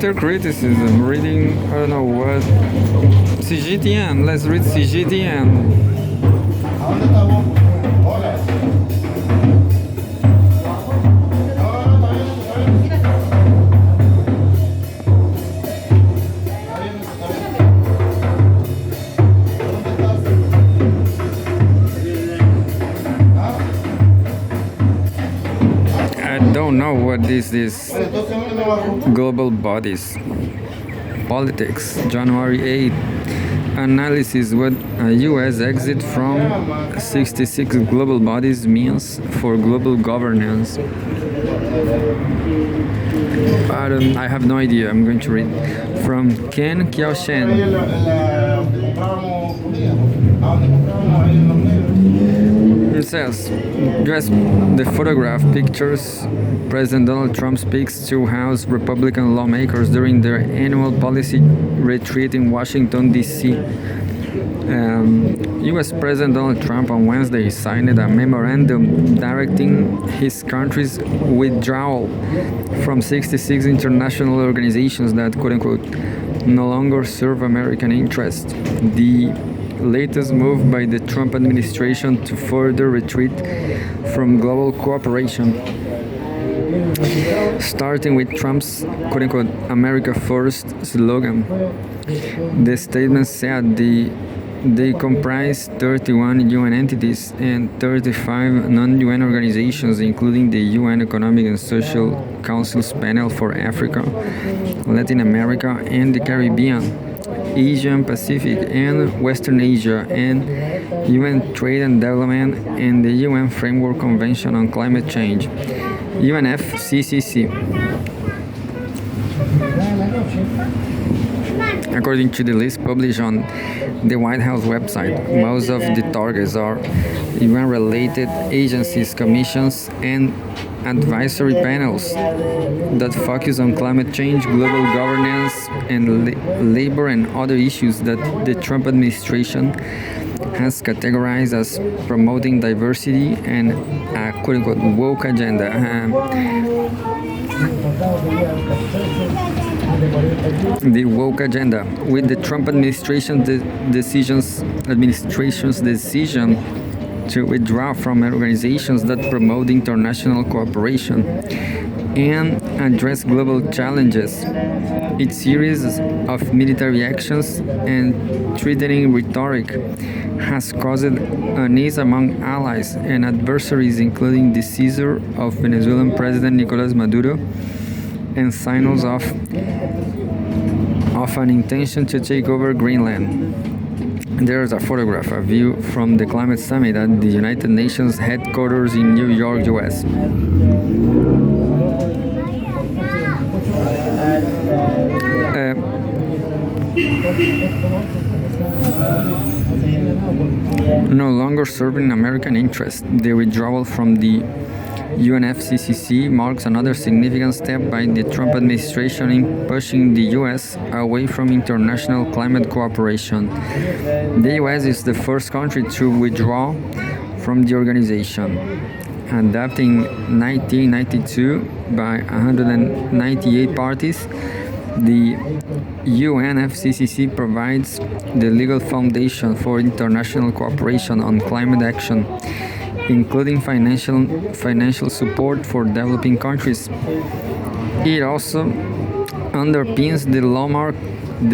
After criticism, reading, I don't know what. Cgtn, let's read Cgtn. I don't know what this is. Global bodies. Politics. January 8th. Analysis what a US exit from 66 global bodies means for global governance. I have no idea. I'm going to read from Ken Kiaoshen. It says, just the photograph pictures President Donald Trump speaks to House Republican lawmakers during their annual policy retreat in Washington, D.C. U.S. President Donald Trump on Wednesday signed a memorandum directing his country's withdrawal from 66 international organizations that, quote-unquote, no longer serve American interests. The latest move by the Trump administration to further retreat from global cooperation, starting with Trump's quote-unquote America First slogan. The statement said they comprise 31 UN entities and 35 non-UN organizations, including the UN Economic and Social Council's panel for Africa, Latin America, and the Caribbean, Asian Pacific and Western Asia, and UN Trade and Development, and the UN Framework Convention on Climate Change, UNFCCC. According to the list published on the White House website, most of the targets are UN-related agencies, commissions, and advisory panels that focus on climate change, global governance, and labor and other issues that the Trump administration has categorized as promoting diversity and a quote-unquote woke agenda. The woke agenda, with the Trump administration's decision to withdraw from organizations that promote international cooperation and address global challenges. Its series of military actions and threatening rhetoric has caused unease among allies and adversaries, including the seizure of Venezuelan President Nicolas Maduro and signals of an intention to take over Greenland. There's a photograph, a view from the climate summit at the United Nations headquarters in New York, US. No longer serving American interests, the withdrawal from the UNFCCC marks another significant step by the Trump administration in pushing the U.S. away from international climate cooperation. The U.S. is the first country to withdraw from the organization, adopted in 1992 by 198 parties. The UNFCCC provides the legal foundation for international cooperation on climate action, including financial support for developing countries. It also underpins the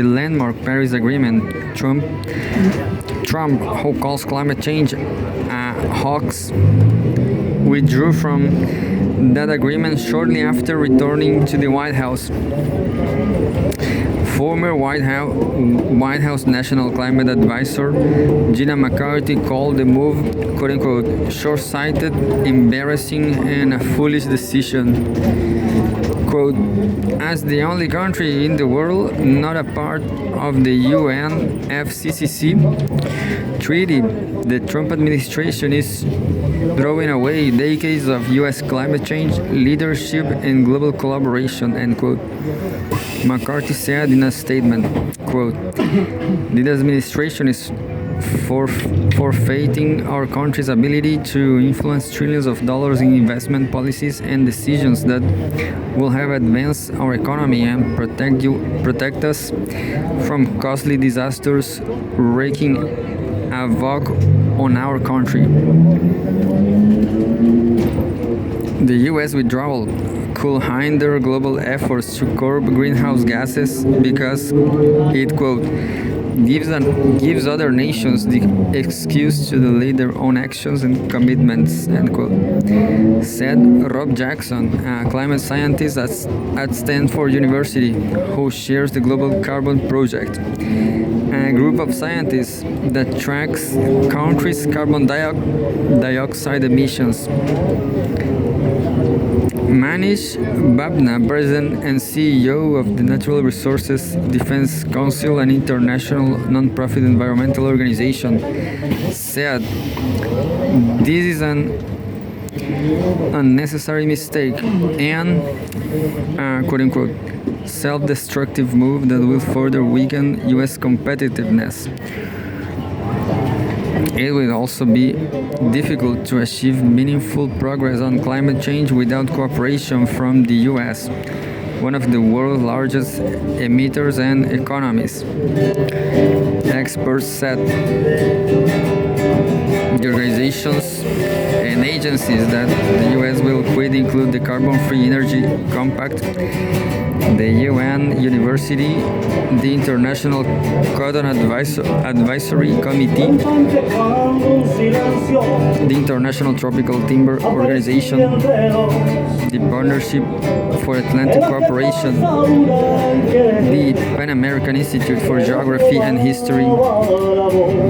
landmark Paris Agreement. Trump, who calls climate change a hoax, withdrew from that agreement shortly after returning to the White House. Former White House National Climate Advisor Gina McCarthy called the move, quote-unquote, short-sighted, embarrassing, and a foolish decision. Quote, as the only country in the world not a part of the UNFCCC treaty, the Trump administration is throwing away decades of U.S. climate change leadership and global collaboration, end quote. McCarthy said in a statement, quote, this administration is forfeiting our country's ability to influence trillions of dollars in investment policies and decisions that will have advanced our economy and protect us from costly disasters wreaking havoc on our country. The U.S. withdrawal could hinder global efforts to curb greenhouse gases because it, quote, gives other nations the excuse to delay their own actions and commitments, end quote, said Rob Jackson, a climate scientist at Stanford University, who shares the Global Carbon Project, a group of scientists that tracks countries' carbon dioxide emissions. Manish Babna, President and CEO of the Natural Resources Defense Council, an international non-profit environmental organization, said, "This is an unnecessary mistake and, quote-unquote, self-destructive move that will further weaken U.S. competitiveness. It will also be difficult to achieve meaningful progress on climate change without cooperation from the U.S., one of the world's largest emitters and economies," experts said. The organizations and agencies that the U.S. will quit include the Carbon-Free Energy Compact, the UN University, the International Cotton Advisory Committee, the International Tropical Timber Organization, the Partnership for Atlantic Cooperation, the Pan American Institute for Geography and History,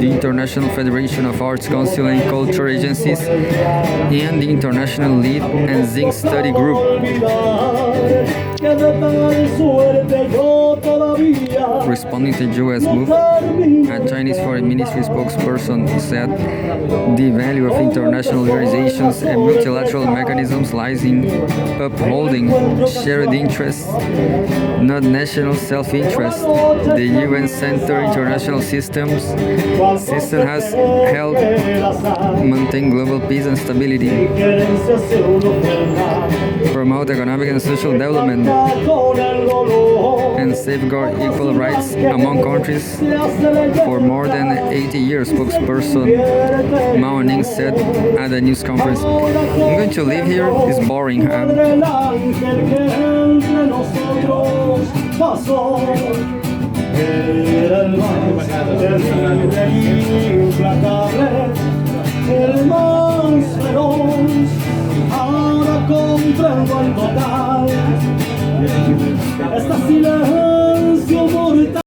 the International Federation of Arts Council and Culture Agencies, and the International Lead and Zinc Study Group. Responding to the U.S. move, a Chinese Foreign Ministry spokesperson said the value of international organizations and multilateral mechanisms lies in upholding shared interests, not national self-interest. The UN-centered international system has helped maintain global peace and stability, promote economic and social development, and safeguard equal rights among countries for more than 80 years, spokesperson Mao Ning said at a news conference. I'm going to live here, it's boring. El más feroz, ahora comprendo al total